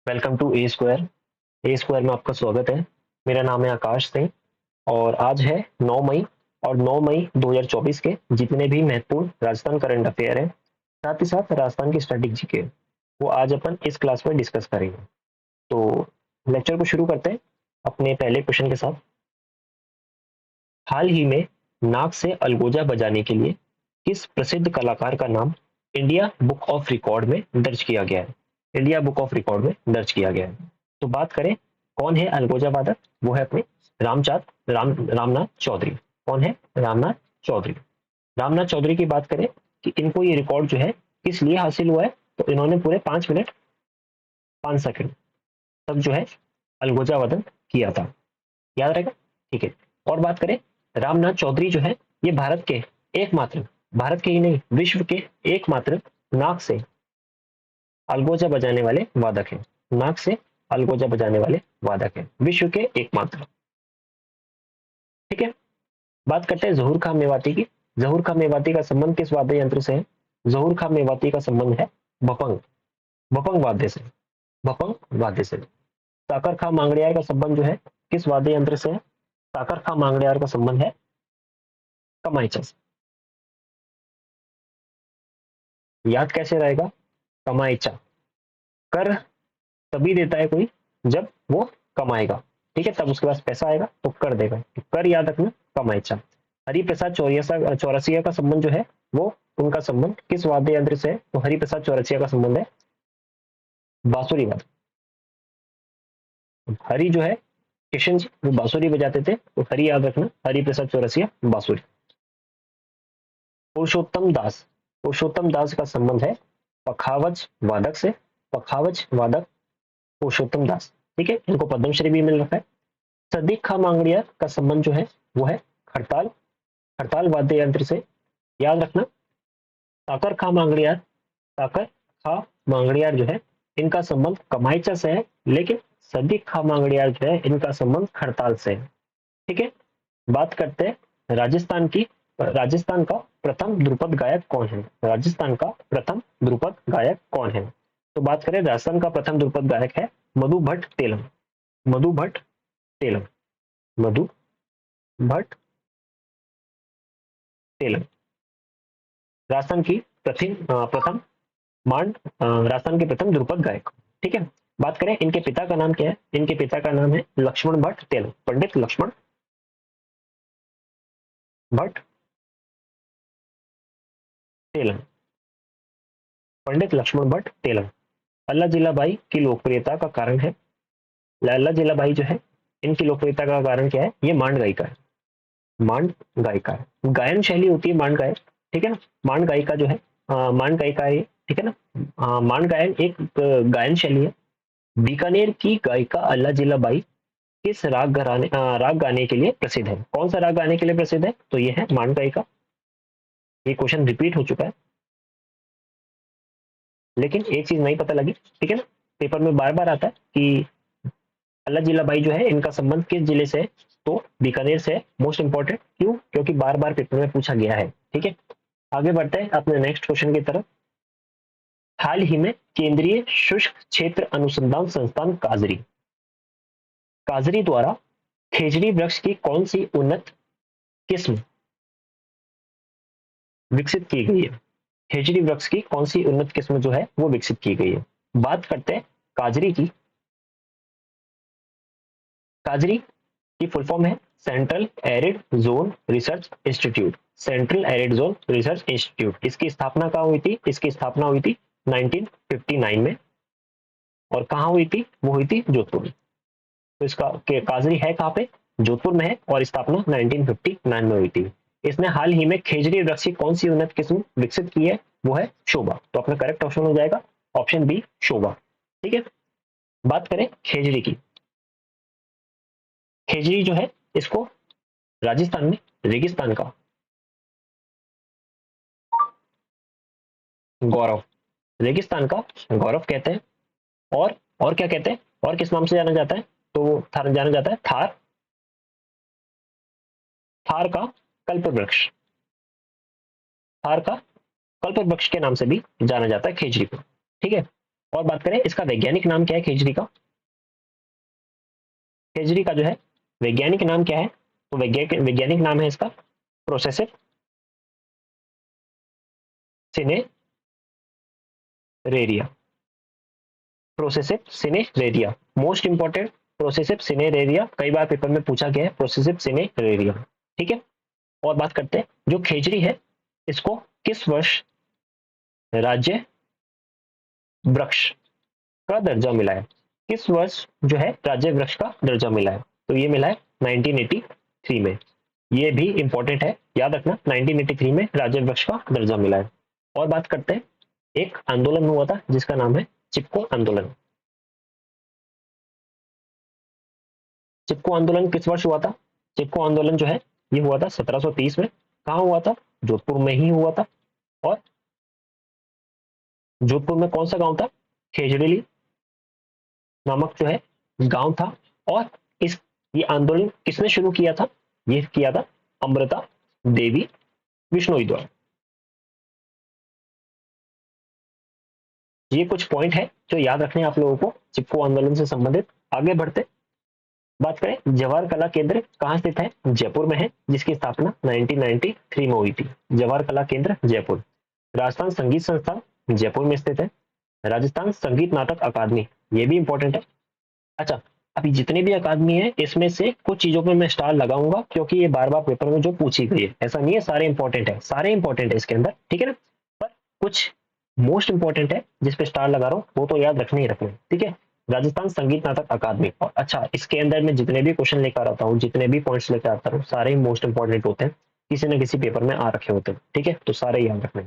Welcome to A square में आपका स्वागत है। मेरा नाम है आकाश सिंह और आज है 9 मई और 9 मई 2024 के जितने भी महत्वपूर्ण राजस्थान करंट अफेयर है, साथ ही साथ राजस्थान की स्ट्रेटेजी के, वो आज अपन इस क्लास में डिस्कस करेंगे। तो लेक्चर को शुरू करते हैं अपने पहले क्वेश्चन के साथ। हाल ही में नाक से अलगोजा बजाने के लिए किस प्रसिद्ध कलाकार का नाम इंडिया बुक ऑफ रिकॉर्ड में दर्ज किया गया है? इंडिया बुक ऑफ रिकॉर्ड में दर्ज किया गया है। तो बात करें कौन है अलगोजा वादक, वो है अपने रामनाथ चौधरी। कौन है? रामनाथ चौधरी। रामनाथ चौधरी की बात करें कि इनको ये रिकॉर्ड जो है किस लिए हासिल हुआ है, तो इन्होंने पूरे 5 मिनट 5 सेकंड तक जो है अलगोजा वादन किया था। याद रहेगा? ठीक है। और बात करें, रामनाथ चौधरी जो है ये भारत के ही नहीं विश्व के एकमात्र नाक से अलगोजा बजाने वाले वादक हैं। नाक से अलगोजा बजाने वाले वादक हैं, विश्व के एकमात्र। ठीक है। बात करते हैं जहूर खां मेवाती की। जहूर खां मेवाती का संबंध किस वाद्य यंत्र से है? जहूर खां मेवाती का संबंध है भपंग भपंग वाद्य से। भपंग वाद्य से। साकर खां मांगड़ियार का संबंध जो है किस वाद्य यंत्र से है? साकर खां मांगड़ियार का संबंध है कमाइचा से। याद कैसे रहेगा? कमाइचा। कर तभी देता है कोई जब वो कमाएगा, ठीक है, तब उसके पास पैसा आएगा तो कर देगा, तो कर याद रखना, कमाइचा। हरिप्रसाद चौरसिया का संबंध जो है वो, उनका संबंध किस वाद्य यंत्र से है? तो हरिप्रसाद चौरसिया का संबंध है बांसुरी वादक। हरि जो है किशन जी, वो बांसुरी बजाते थे, तो हरि याद रखना, हरिप्रसाद चौरसिया बांसुरी। पुरुषोत्तम दास का संबंध है पखावज वादक से। पखावज वादक पुरुषोत्तम दास, ठीक है, इनको पद्मश्री भी मिल रखा है। सदीक खां मांगड़ियार का संबंध जो है वो है खड़ताल खड़ताल वाद्य यंत्र से। याद रखना, साकर खां मांगड़ियार साकर खां मांगड़ियार जो है इनका संबंध कमाइचा से है, लेकिन सदीक खां मांगड़ियार जो है इनका संबंध खड़ताल से है। ठीक है। बात करते हैं राजस्थान का प्रथम ध्रुपद गायक कौन है? राजस्थान का प्रथम ध्रुपद गायक कौन है? तो बात करें, राजस्थान का प्रथम ध्रुपद गायक है मधु भट्ट तेलम। मधु भट्ट तेलम। मधु भट्ट तेलम। राजस्थान की प्रथम मांड राजस्थान के प्रथम ध्रुपद गायक। ठीक है। बात करें इनके पिता का नाम क्या है? इनके पिता का नाम है लक्ष्मण भट्ट तेलम, पंडित लक्ष्मण भट्ट तेलम। पंडित लक्ष्मण भट्ट तेलम। अल्लाह जिलाबाई की लोकप्रियता का कारण है, अल्लाह जिलाबाई जो है इनकी लोकप्रियता का कारण क्या है? ये मांड गायिका है। मांड गायिका है, गायन शैली होती है मांड गायन, ठीक है ना। मांड गायिका जो है मांड गायिका है, ठीक है ना। मांड गायन एक गायन शैली है। बीकानेर की गायिका अल्लाह जिलाबाई किस राग गाने के लिए प्रसिद्ध है? कौन सा राग गाने के लिए प्रसिद्ध है? तो ये है मांड गायिका। ये क्वेश्चन रिपीट हो चुका है, लेकिन एक चीज नहीं पता लगी, ठीक है ना। पेपर में बार बार आता है कि अल्लाह जिलाबाई जो है इनका संबंध किस जिले से है? तो बीकानेर से है। मोस्ट इंपॉर्टेंट क्यों? क्योंकि बार बार पेपर में पूछा गया है। ठीक है। आगे बढ़ते हैं अपने नेक्स्ट क्वेश्चन की तरफ। हाल ही में केंद्रीय शुष्क क्षेत्र अनुसंधान संस्थान काजरी द्वारा खेजड़ी वृक्ष की कौन सी उन्नत किस्म विकसित की गई है? खेजड़ी वृक्ष की कौन सी उन्नत किस्म जो है वो विकसित की गई है? बात करते हैं काजरी की। काजरी की फुल फॉर्म है central arid zone research institute. Central arid zone research institute. इसकी स्थापना कहाँ हुई थी? इसकी स्थापना हुई थी 1959 में। और कहाँ हुई थी? वो हुई थी जोधपुर में। तो इसका काजरी है कहाँ पे? जोधपुर में है, और स्थापना 1959 में हुई थी। इसने हाल ही में खेजड़ी वृक्ष की कौन सी उन्नत किस्म विकसित की है? वो है शोभा। तो अपना करेक्ट ऑप्शन हो जाएगा ऑप्शन बी, शोभा। ठीक है। बात करें खेजड़ी की। खेजड़ी जो है इसको राजस्थान में रेगिस्तान का गौरव, रेगिस्तान का गौरव कहते हैं। और और क्या कहते हैं? और किस नाम से जाना जाता है? तो जाना जाता है थार थार का कल्प वृक्ष। थार का कल्प वृक्ष के नाम से भी जाना जाता है खेजड़ी को। ठीक है। और बात करें इसका वैज्ञानिक नाम क्या है खेजड़ी का, खेजड़ी का जो है वैज्ञानिक नाम क्या है, तो वैज्ञानिक नाम है इसका progressive cineraria, progressive cineraria most important, progressive cineraria कई बार पेपर में पूछा गया है, प्रोसेसिव सिनेरेरिया। ठीक है, और बात करते हैं जो खेजड़ी है इसको किस वर्ष राज्य वृक्ष का दर्जा मिला है, किस वर्ष जो है राज्य वृक्ष का दर्जा मिला है, तो ये मिला है 1983 में। ये भी इंपॉर्टेंट है, याद रखना 1983 में राज्य वृक्ष का दर्जा मिला है। और बात करते हैं एक आंदोलन हुआ था जिसका नाम है चिपको आंदोलन। चिपको आंदोलन किस वर्ष हुआ था, चिपको आंदोलन जो है ये हुआ था 1730 में। कहाँ हुआ था, जोधपुर में ही हुआ था। और जोधपुर में कौन सा गांव था, खेजड़ेली नामक जो है गांव था। और इस ये आंदोलन किसने शुरू किया था, ये किया था अमृता देवी बिश्नोई द्वारा। ये कुछ पॉइंट है जो याद रखने आप लोगों को चिपको आंदोलन से संबंधित। आगे बढ़ते बात करें जवाहर कला केंद्र कहाँ स्थित है, जयपुर में है, जिसकी स्थापना 1993 में हुई थी। जवाहर कला केंद्र जयपुर। राजस्थान संगीत संस्थान जयपुर में स्थित है। राजस्थान संगीत नाटक अकादमी, ये भी इंपॉर्टेंट है। अच्छा, अभी जितने भी अकादमी है इसमें से कुछ चीजों पे मैं स्टार लगाऊंगा क्योंकि ये बार बार पेपर में जो पूछी गई है, ऐसा नहीं है सारे इंपॉर्टेंट है, सारे इंपॉर्टेंट है इसके अंदर, ठीक है ना। पर कुछ मोस्ट इंपॉर्टेंट है जिस पे स्टार लगा रहा हूँ वो तो याद रखने ही रखने, ठीक है। राजस्थान संगीत नाटक अकादमी। और अच्छा, इसके अंदर मैं जितने भी क्वेश्चन लेकर आता हूँ, जितने भी पॉइंट्स लेकर आता हूँ, सारे ही मोस्ट इंपॉर्टेंट होते हैं, किसी न किसी पेपर में आ रखे होते हैं, ठीक है, तो सारे याद रखने।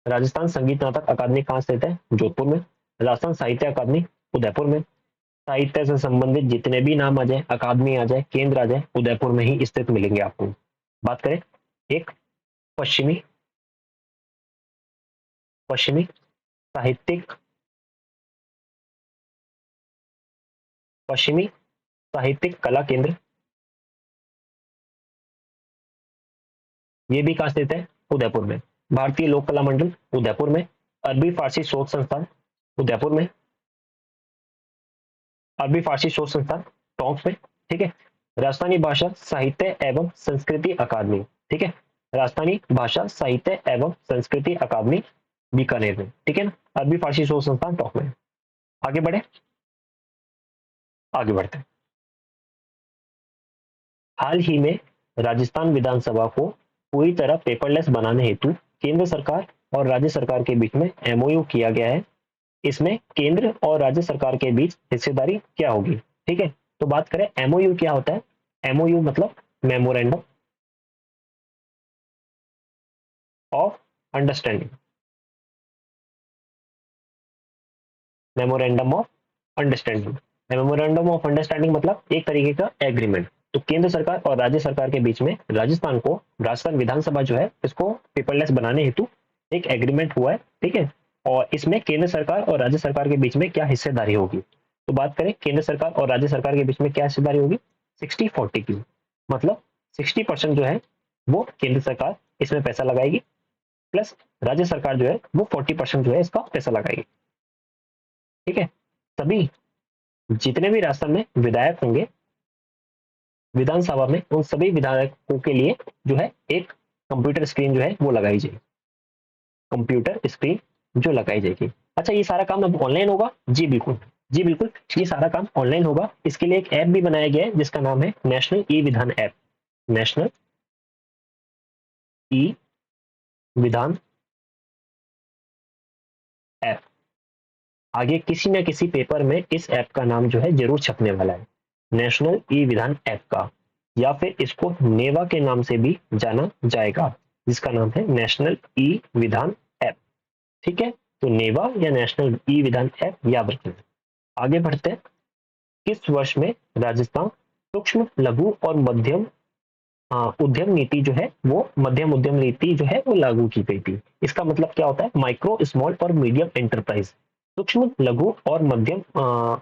राजस्थान संगीत नाटक अकादमी कहाँ स्थित है, जोधपुर में। राजस्थान साहित्य अकादमी उदयपुर में। साहित्य से संबंधित जितने भी नाम आ जाए, अकादमी आ जाए, केंद्र आ जाए, उदयपुर में ही स्थित मिलेंगे आपको। बात करें एक पश्चिमी पश्चिमी साहित्यिक पश्चिमी साहित्यिक कला केंद्र, ये भी कहाँ स्थित है, उदयपुर में। भारतीय लोक कला मंडल उदयपुर में। अरबी फारसी शोध संस्थान उदयपुर में। अरबी फारसी शोध संस्थान टोंक में, ठीक है। राजस्थानी भाषा साहित्य एवं संस्कृति अकादमी, ठीक है। राजस्थानी भाषा साहित्य एवं संस्कृति अकादमी बीकानेर में, ठीक है ना। अरबी फारसी शोध संस्थान टोंक में। आगे बढ़े, आगे बढ़ते हैं। हाल ही में राजस्थान विधानसभा को पूरी तरह पेपरलेस बनाने हेतु केंद्र सरकार और राज्य सरकार के बीच में एमओयू किया गया है। इसमें केंद्र और राज्य सरकार के बीच हिस्सेदारी क्या होगी, ठीक है। तो बात करें एमओयू क्या होता है, एमओयू मतलब memorandum of understanding. Memorandum of understanding, memorandum of understanding मतलब एक तरीके का एग्रीमेंट। तो केंद्र सरकार और राज्य सरकार के बीच में राजस्थान विधानसभा जो है इसको पेपरलेस बनाने हेतु एक एग्रीमेंट हुआ है, ठीक है। और इसमें केंद्र सरकार और राज्य सरकार के बीच में क्या हिस्सेदारी होगी, तो बात करें केंद्र सरकार और राज्य सरकार के बीच में क्या हिस्सेदारी होगी, 60-40 की। मतलब 60% जो है वो केंद्र सरकार इसमें पैसा लगाएगी, प्लस राज्य सरकार जो है वो 40% जो है इसका पैसा लगाएगी, ठीक है। सभी जितने भी राजस्थान में विधायक होंगे विधानसभा में, उन सभी विधायकों के लिए जो है एक कंप्यूटर स्क्रीन जो है वो लगाई जाएगी, कंप्यूटर स्क्रीन जो लगाई जाएगी। अच्छा, ये सारा काम अब ऑनलाइन होगा, जी बिल्कुल, जी बिल्कुल, ये सारा काम ऑनलाइन होगा। इसके लिए एक ऐप भी बनाया गया है जिसका नाम है नेशनल ई विधान ऐप, नेशनल ई विधान ऐप। आगे किसी न किसी पेपर में इस ऐप का नाम जो है जरूर छपने वाला है, नेशनल ई विधान ऐप का, या फिर इसको नेवा के नाम से भी जाना जाएगा, जिसका नाम है नेशनल ई विधान ऐप, ठीक है। तो नेवा या नेशनल ई विधान ऐप याद रखना। आगे बढ़ते हैं। किस वर्ष में राजस्थान सूक्ष्म लघु और मध्यम उद्यम नीति जो है वो मध्यम उद्यम नीति जो है वो लागू की गई थी। इसका मतलब क्या होता है, माइक्रो स्मॉल और मीडियम एंटरप्राइज, सूक्ष्म लघु और मध्यम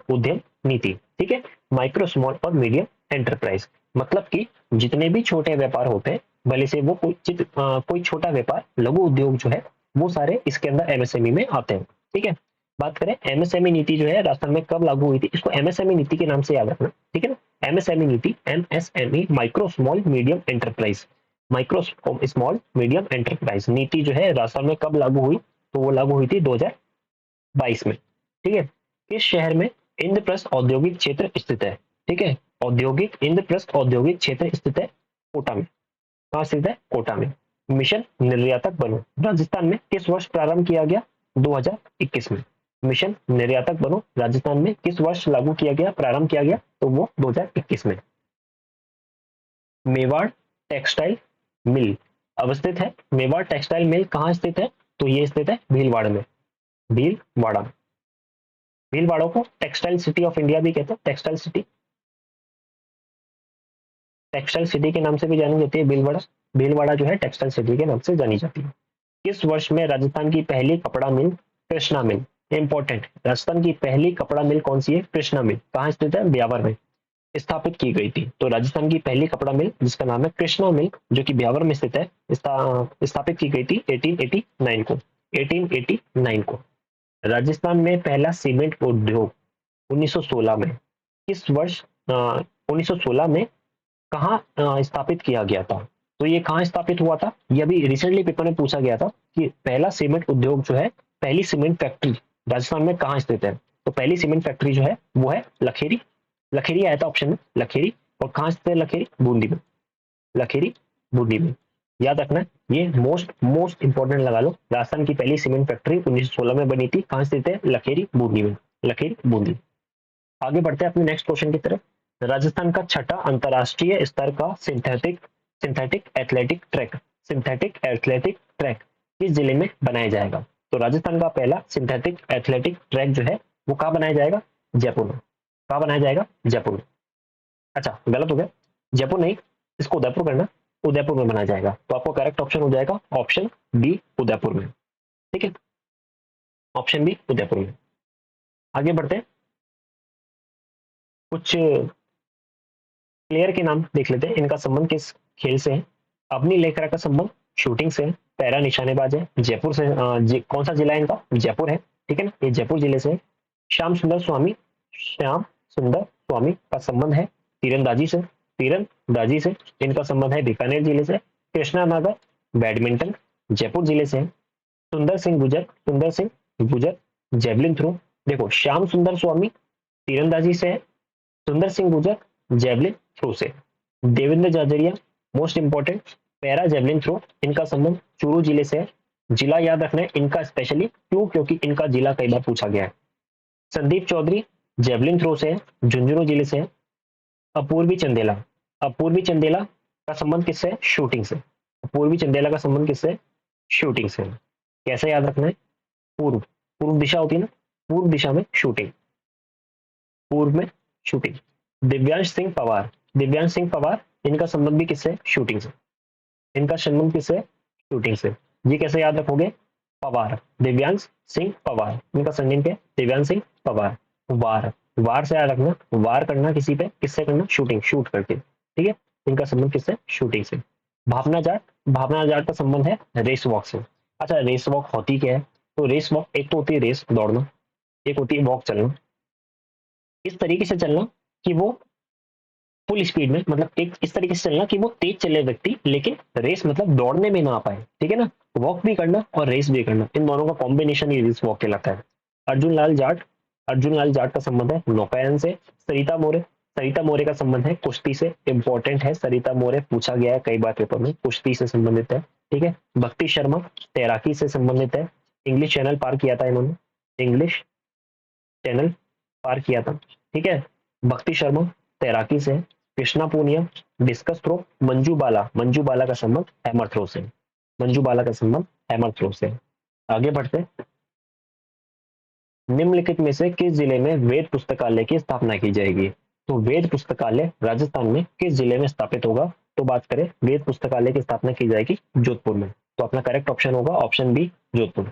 उद्यम नीति, ठीक है। माइक्रो स्मॉल और मीडियम एंटरप्राइज मतलब कि जितने भी छोटे व्यापार होते हैं, भले से वो कोई छोटा व्यापार लघु उद्योग जो है वो सारे इसके अंदर एमएसएमई में आते हैं, ठीक है। बात करें एमएसएमई नीति जो है राजस्थान में कब लागू हुई थी, इसको एमएसएमई नीति के नाम से याद रखना, ठीक है ना। एमएसएमई नीति, MSME micro small medium enterprise, micro small medium enterprise नीति जो है राजस्थान में कब लागू हुई, तो वो लागू हुई थी 2022 में, ठीक है। किस शहर में इंद्रप्रस्थ औद्योगिक क्षेत्र स्थित है, ठीक है, औद्योगिक इंद्रप्रस्थ औद्योगिक क्षेत्र स्थित है कोटा में। कहाँ स्थित है, कोटा में। मिशन निर्यातक बनो राजस्थान में किस वर्ष प्रारंभ किया गया, 2021 में। मिशन निर्यातक बनो राजस्थान में किस वर्ष लागू किया गया, प्रारंभ किया गया, तो वो 2021 में। मेवाड़ टेक्सटाइल मिल अवस्थित है, मेवाड़ टेक्सटाइल मिल कहाँ स्थित है, तो ये स्थित है भीलवाड़ा में, भीलवाड़ा। भीलवाड़ा को टेक्सटाइल सिटी ऑफ इंडिया भी कहते हैं, टेक्सटाइल सिटी, टेक्सटाइल सिटी के नाम से भी जानी जाती है भीलवाड़ा। भीलवाड़ा जो है टेक्सटाइल सिटी के नाम से जानी जाती है। किस वर्ष में राजस्थान की पहली कपड़ा मिल, कृष्णा मिल, इंपॉर्टेंट, राजस्थान की पहली कपड़ा मिल कौन सी है, कृष्णा मिल, कहाँ स्थित है, ब्यावर में स्थापित की गई थी। तो राजस्थान की पहली कपड़ा मिल जिसका नाम है कृष्णा मिल, जो कि ब्यावर में स्थित है, स्थापित की गई थी 1889 को, 1889 को। राजस्थान में पहला सीमेंट उद्योग 1916 में, किस वर्ष 1916 में कहाँ स्थापित किया गया था, तो ये कहाँ स्थापित हुआ था, ये अभी रिसेंटली पेपर में पूछा गया था कि पहला सीमेंट उद्योग जो है, पहली सीमेंट फैक्ट्री राजस्थान में कहाँ स्थित है, तो पहली सीमेंट फैक्ट्री जो है वो है लखेरी, लखेरी आया था ऑप्शन में, लखेरी। और कहाँ स्थित है लखेरी, बूंदी में, लखेरी बूंदी में, याद रखना है, ये मोस्ट मोस्ट इंपॉर्टेंट लगा लो। राजस्थान की पहली सीमेंट फैक्ट्री 1916 में बनी थी, कहाँ स्थित है, लखेरी बूंदी में, लखेरी बूंदी। आगे बढ़ते हैं अपने नेक्स्ट क्वेश्चन की तरफ। राजस्थान का छठा अंतरराष्ट्रीय स्तर का synthetic synthetic athletic track, synthetic athletic track किस जिले में बनाया जाएगा, तो राजस्थान का पहला सिंथेटिक एथलेटिक ट्रैक जो है वो कहाँ बनाया जाएगा, जयपुर में। कहाँ बनाया जाएगा, जयपुर में। अच्छा गलत हो गया, जयपुर नहीं, इसको उदयपुर करना, उदयपुर में बनाया जाएगा। तो आपको करेक्ट ऑप्शन हो जाएगा ऑप्शन बी, उदयपुर में, ठीक है, ऑप्शन बी उदयपुर में। आगे बढ़ते हैं, कुछ प्लेयर के नाम देख लेते हैं, इनका संबंध किस खेल से है। अवनी लेखरा का संबंध शूटिंग से है, पैरा निशानेबाज है, जयपुर से, कौन सा जिला है इनका, जयपुर है, ठीक है ना, ये जयपुर जिले से है। श्याम सुंदर स्वामी, श्याम सुंदर स्वामी का संबंध है तीरंदाजी से, तीरंदाजी से इनका संबंध है बीकानेर जिले से। कृष्णा नागर बैडमिंटन जयपुर जिले से है। सुंदर सिंह गुजर, सुंदर सिंह गुजर जेवलिन थ्रो, देखो श्याम सुंदर स्वामी तीरंदाजी से है, सुंदर सिंह गुजर जेवलिन थ्रो से। Devendra Jhajharia most important para javelin throw, इनका संबंध चूरू जिले से है। जिला याद रखना है इनका स्पेशली, क्यों, क्योंकि इनका जिला कई बार पूछा गया है। संदीप चौधरी जेवलिन थ्रो से है, झुंझुनू जिले से है। अपूर्वी चंदेला, अपूर्वी चंदेला का संबंध किससे है, शूटिंग से। अपूर्वी चंदेला का संबंध किससे है, शूटिंग से। कैसे याद रखना है, पूर्व, पूर्व दिशा होती है ना, पूर्व दिशा में शूटिंग, पूर्व में शूटिंग। दिव्यांश सिंह पवार, दिव्यांश सिंह पवार इनका संबंध भी किससे, शूटिंग से, इनका संबंध किससे, शूटिंग से। ये कैसे याद रखोगे, पवार, दिव्यांश सिंह पवार, इनका सरनेम क्या है, दिव्यांश सिंह पवार। वार, वार से याद रखना, वार करना किसी पे, किससे करना, शूटिंग, शूट करके, ठीक है, इनका संबंध किससे, शूटिंग से। भावना जाट, भावना जाट का संबंध है रेस वॉक से। अच्छा रेस वॉक होती क्या है, तो रेस वॉक एक तो होती है रेस दौड़ना, एक होती है वॉक चलना। इस तरीके से चलना कि वो फुल स्पीड में, मतलब एक इस तरीके से चलना कि वो तेज चले व्यक्ति, लेकिन रेस मतलब दौड़ने में ना आ पाए, ठीक है ना, वॉक भी करना और रेस भी करना, इन दोनों का कॉम्बिनेशन ही रेस वॉक कहलाता है। अर्जुन लाल जाट, अर्जुन लाल जाट का संबंध है नौकायन से। सरिता मोरे, सरिता मोरे का संबंध है कुश्ती से, इंपॉर्टेंट है, सरिता मोरे पूछा गया है कई बार पेपर में, कुश्ती से संबंधित है, ठीक है। भक्ति शर्मा तैराकी से संबंधित है, इंग्लिश चैनल पार किया था इन्होंने, इंग्लिश चैनल पार किया था, ठीक है। भक्ति शर्मा तैराकी से। Krishna Poonia discus throw. मंजू बाला, मंजू बाला का संबंध हैमर थ्रो से, मंजू बाला का संबंध हैमर थ्रो से। आगे बढ़ते, निम्नलिखित में से किस जिले में वेद पुस्तकालय की स्थापना की जाएगी, तो वेद पुस्तकालय राजस्थान में किस जिले में स्थापित होगा, तो बात करें वेद पुस्तकालय की स्थापना की जाएगी जोधपुर में, तो अपना करेक्ट ऑप्शन होगा ऑप्शन बी जोधपुर।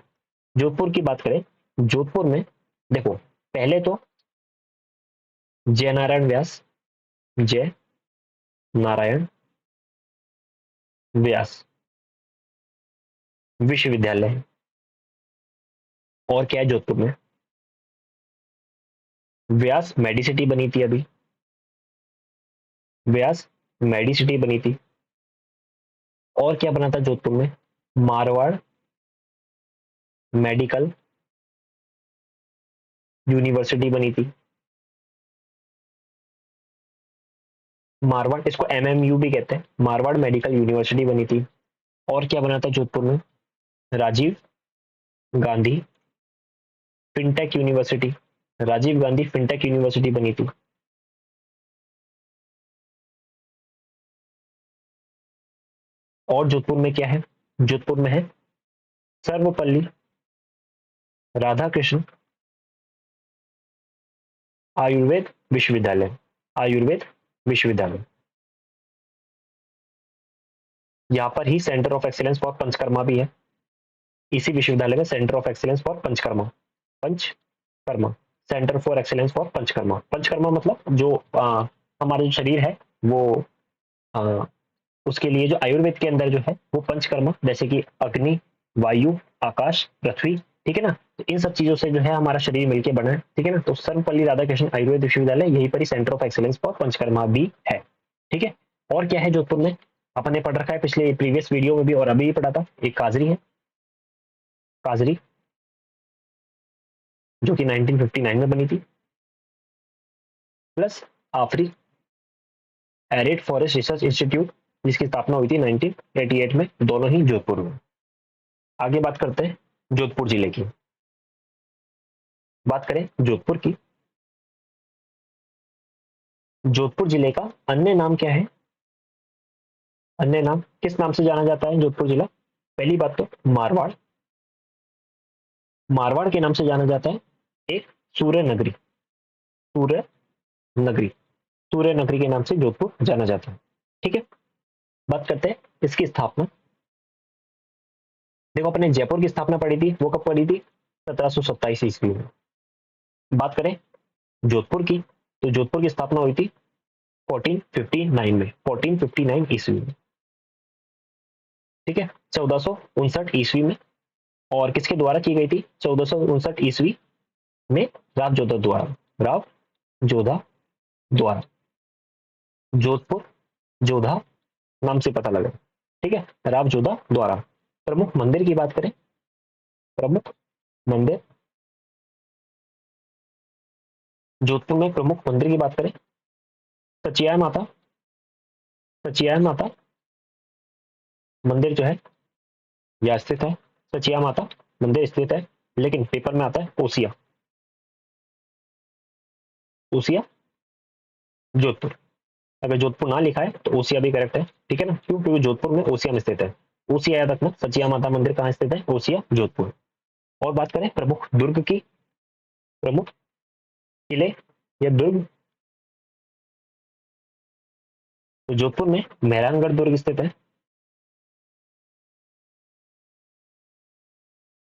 जोधपुर की बात करें, जोधपुर में देखो पहले तो जय नारायण व्यास, जय नारायण व्यास विश्वविद्यालय है। और क्या है जोधपुर में, व्यास मेडिसिटी बनी थी अभी, व्यास मेडिसिटी बनी थी। और क्या बना था जोधपुर में? मारवाड़ मेडिकल यूनिवर्सिटी बनी थी। मारवाड़, इसको एमएमयू भी कहते हैं, मारवाड़ मेडिकल यूनिवर्सिटी बनी थी। और क्या बना था जोधपुर में? Rajiv Gandhi fintech university, Rajiv Gandhi fintech university बनी थी। और जोधपुर में क्या है? जोधपुर में है सर्वपल्ली राधाकृष्ण आयुर्वेद विश्वविद्यालय, आयुर्वेद विश्वविद्यालय। यहाँ पर ही centre of excellence for Panchakarma भी है, इसी विश्वविद्यालय में centre of excellence for Panchakarma, Panchakarma, centre for excellence for Panchakarma. Panchakarma मतलब जो हमारा जो शरीर है वो आ, उसके लिए जो आयुर्वेद के अंदर जो है वो पंचकर्मा, जैसे कि अग्नि, वायु, आकाश, पृथ्वी, ठीक है ना, तो इन सब चीजों से जो है हमारा शरीर मिलकर बना है, ठीक है ना। तो सर्वपल्ली राधाकृष्ण आयुर्वेद विश्वविद्यालय यहीं पर ही centre of excellence for Panchakarma भी है, ठीक है। और क्या है जोधपुर में? अपन ने पढ़ रखा है पिछले प्रीवियस वीडियो में भी और अभी भी पढ़ा था, एक काजरी है, काजरी, जो कि 1959 में बनी थी। प्लस आफरी एरिड फॉरेस्ट रिसर्च इंस्टीट्यूट, जिसकी स्थापना हुई थी 1988 में, दोनों ही जोधपुर में। आगे बात करते हैं जोधपुर जिले की। बात करें जोधपुर की, जोधपुर जिले का अन्य नाम क्या है? अन्य नाम, किस नाम से जाना जाता है जोधपुर जिला? पहली बात तो मारवाड़, मारवाड़ के नाम से जाना जाता है। एक सूर्य नगरी, सूर्य नगरी, सूर्य नगरी के नाम से जोधपुर जाना जाता है, ठीक है। बात करते हैं इसकी स्थापना। देखो अपने जयपुर की स्थापना पड़ी थी, वो कब पड़ी थी? 1727 ईस्वी में। बात करें जोधपुर की, तो जोधपुर की स्थापना हुई थी 1459 में, 1459 ईस्वी में, ठीक है, 1459 ईस्वी में। और किसके द्वारा की गई थी 1459 ईस्वी में? राव जोधा द्वारा, राव जोधा द्वारा। जोधपुर जोधा नाम से पता लगा, ठीक है, राव जोधा द्वारा। प्रमुख मंदिर की बात करें, प्रमुख मंदिर, जोधपुर में प्रमुख मंदिर की बात करें, सचिया माता, सचिया माता मंदिर जो है यह स्थित है, सचिया माता मंदिर स्थित है। लेकिन पेपर में आता है ओसिया, ओसिया जोधपुर। अगर जोधपुर ना लिखा है तो ओसिया भी करेक्ट है, ठीक है ना, क्यों? क्योंकि जोधपुर में ओसिया में स्थित है। ओसिया याद रखना, सचिया माता मंदिर कहाँ स्थित है? ओसिया जोधपुर। और बात करें प्रमुख दुर्ग की, प्रमुख किले या दुर्ग, तो जोधपुर में मेहरानगढ़ दुर्ग स्थित है,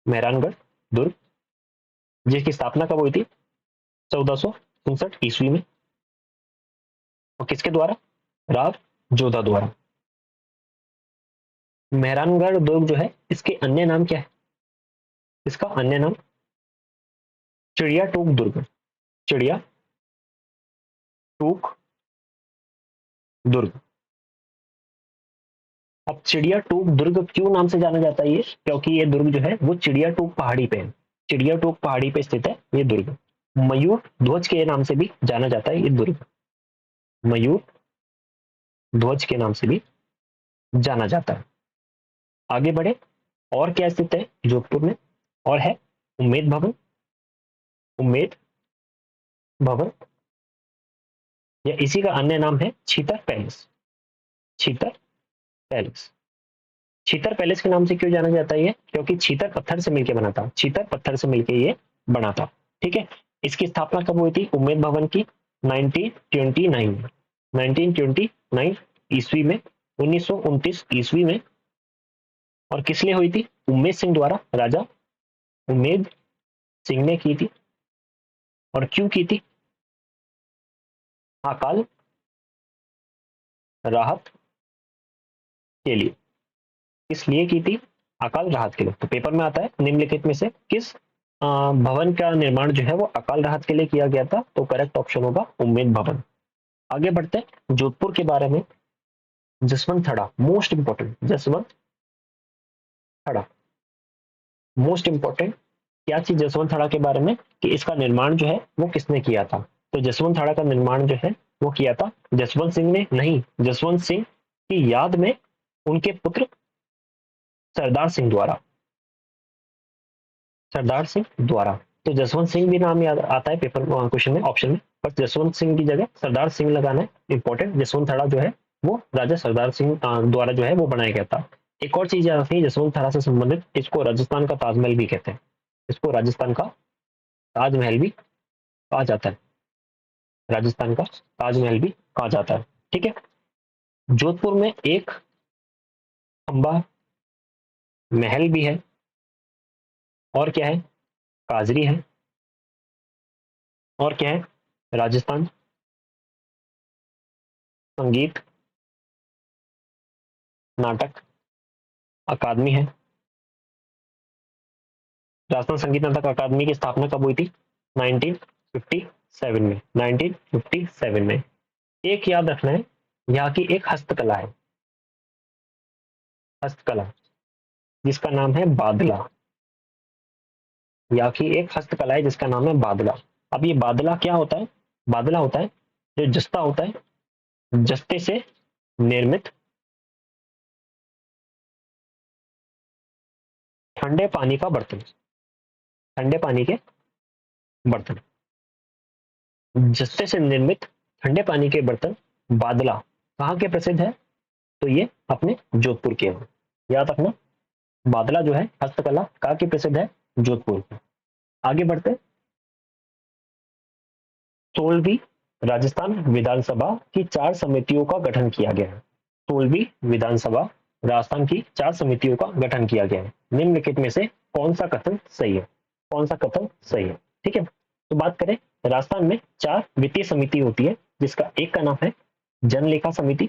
मेहरानगढ़ दुर्ग, जिसकी स्थापना कब हुई थी? 1459 ईस्वी में। और किसके द्वारा? राव जोधा द्वारा। मेहरानगढ़ दुर्ग जो है इसके अन्य नाम क्या है? इसका अन्य नाम चिड़िया टूक दुर्ग, चिड़िया टूक दुर्ग। अब चिड़िया टूक दुर्ग क्यों नाम से जाना जाता है ये? क्योंकि ये दुर्ग जो है वो चिड़िया टूक पहाड़ी पे है, चिड़िया टूक पहाड़ी पे स्थित है ये दुर्ग। मयूर ध्वज के नाम से भी जाना जाता है ये दुर्ग, मयूर ध्वज के नाम से भी जाना जाता है। आगे बढ़े, और क्या स्थित है जोधपुर में? और है उम्मेद भवन, उम्मेद भवन, या इसी का अन्य नाम है छीतर पैलेस, छीतर पैलेस। छीतर पैलेस के नाम से क्यों जाना जाता है ये? क्योंकि छीतर पत्थर से मिलकर बना था, छीतर पत्थर से मिलकर ये बना था, ठीक है। इसकी स्थापना कब हुई थी उम्मेद भवन की? 1929, 1929 ईस्वी में, 1929 ईस्वी में। और किस लिए हुई थी? उम्मेद सिंह द्वारा, राजा उम्मेद सिंह ने की थी। और क्यों की थी? अकाल राहत के लिए, किस लिए की थी? अकाल राहत के लिए। तो पेपर में आता है निम्नलिखित में से किस भवन का निर्माण जो है वो अकाल राहत के लिए किया गया था, तो करेक्ट ऑप्शन होगा उम्मेद भवन। आगे बढ़ते हैं जोधपुर के बारे में। जसवंत थड़ा, मोस्ट इंपॉर्टेंट, जसवंत थड़ा मोस्ट इंपॉर्टेंट। क्या चीज जसवंत थड़ा के बारे में कि इसका निर्माण जो है वो किसने किया था। तो जसवंत थड़ा का निर्माण जो है वो किया था जसवंत सिंह ने, नहीं, जसवंत सिंह की याद में उनके पुत्र सरदार सिंह द्वारा, सरदार सिंह द्वारा। तो जसवंत सिंह भी नाम याद आता है पेपर क्वेश्चन में, ऑप्शन में, पर जसवंत सिंह की जगह सरदार सिंह लगाना है, इंपॉर्टेंट। जसवंत थड़ा जो है वो राजा सरदार सिंह द्वारा जो है वो बनाया गया था। एक और चीज याद रखनी है जसवंत थड़ा से संबंधित, इसको राजस्थान का ताजमहल भी कहते हैं, इसको राजस्थान का ताजमहल भी कहा जाता है, राजस्थान का ताजमहल भी कहा जाता है। ठीक है। जोधपुर में एक खंबा महल भी है, और क्या है, काजरी है, और क्या है, राजस्थान संगीत नाटक अकादमी है। राजस्थान संगीत नाटक अकादमी की स्थापना कब हुई थी, 1957 में, 1957 में। एक याद रखना है, यहाँ की एक हस्तकला है, हस्तकला, जिसका नाम है बादला। यहाँ की एक हस्तकला है जिसका नाम है बादला। अब ये बादला क्या होता है, बादला होता है जो जस्ता होता है, जस्ते से निर्मित ठंडे पानी का बर्तन, ठंडे पानी के बर्तन, जस्ते से निर्मित ठंडे पानी के बर्तन बादला कहाँ के प्रसिद्ध है, तो ये अपने जोधपुर के हैं। याद रखना, बादला जो है हस्तकला कहाँ की प्रसिद्ध है, जोधपुर की। आगे बढ़ते, 16वीं राजस्थान विधानसभा की 4 समितियों का गठन किया गया है। 16वीं विधानसभा राजस्थान की 4 समितियों का गठन किया गया है। निम्नलिखित में से कौन सा कथन सही है, कौन सा कथन सही है। ठीक है, तो बात करें, राजस्थान में 4 वित्तीय समिति होती है, जिसका एक का नाम है जनलेखा समिति,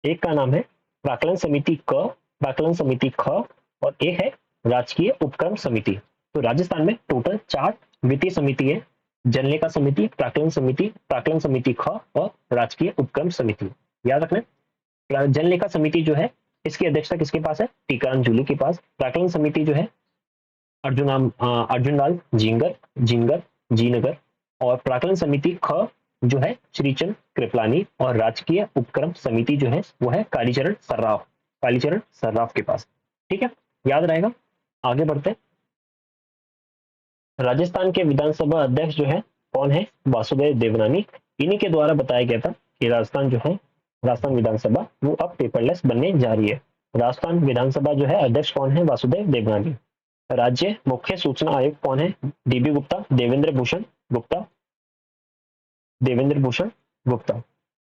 एक का नाम है प्राकलन समिति क, प्राकलन समिति ख, और एक है राजकीय उपक्रम समिति। तो राजस्थान में टोटल 4 वित्तीय समिति है, जनलेखा समिति, प्राकलन समिति ख और राजकीय उपक्रम समिति। याद रखना, जनलेखा समिति जो है इसकी अध्यक्षता किसके पास है, टीकाराम जूली के पास। प्राकलन समिति जो है अर्जुन लाल जिंगर जीनगर, और प्राकलन समिति ख जो है श्रीचंद कृपलानी, और राजकीय उपक्रम समिति जो है वो है कालीचरण सर्राफ के पास। ठीक है, याद रहेगा। आगे बढ़ते हैं, राजस्थान के विधानसभा अध्यक्ष जो है कौन है, वासुदेव देवनानी। इन्हीं के द्वारा बताया गया था कि राजस्थान जो है, राजस्थान विधानसभा वो अब पेपरलेस बनने जा रही है। राजस्थान विधानसभा जो है अध्यक्ष कौन है, वासुदेव देवनानी। राज्य मुख्य सूचना आयुक्त कौन है, डीबी गुप्ता, देवेंद्र भूषण गुप्ता, देवेंद्र भूषण गुप्ता।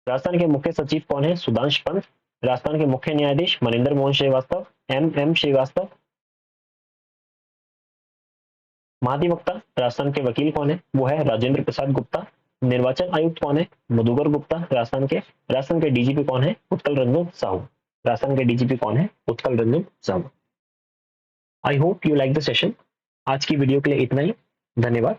राजस्थान के मुख्य सचिव कौन है, सुधांश पंत। राजस्थान के मुख्य न्यायाधीश मनिंदर मोहन श्रीवास्तव, एम श्रीवास्तव। महाधिवक्ता राजस्थान के वकील कौन है, वो है राजेंद्र प्रसाद गुप्ता। निर्वाचन आयुक्त कौन है, मधुकर गुप्ता राजस्थान के डीजीपी कौन है, उत्कल रंजन साहू। राजस्थान के डीजीपी कौन है, Utkal Ranjan Sahu. I hope you like the session. आज की वीडियो के लिए इतना ही, धन्यवाद।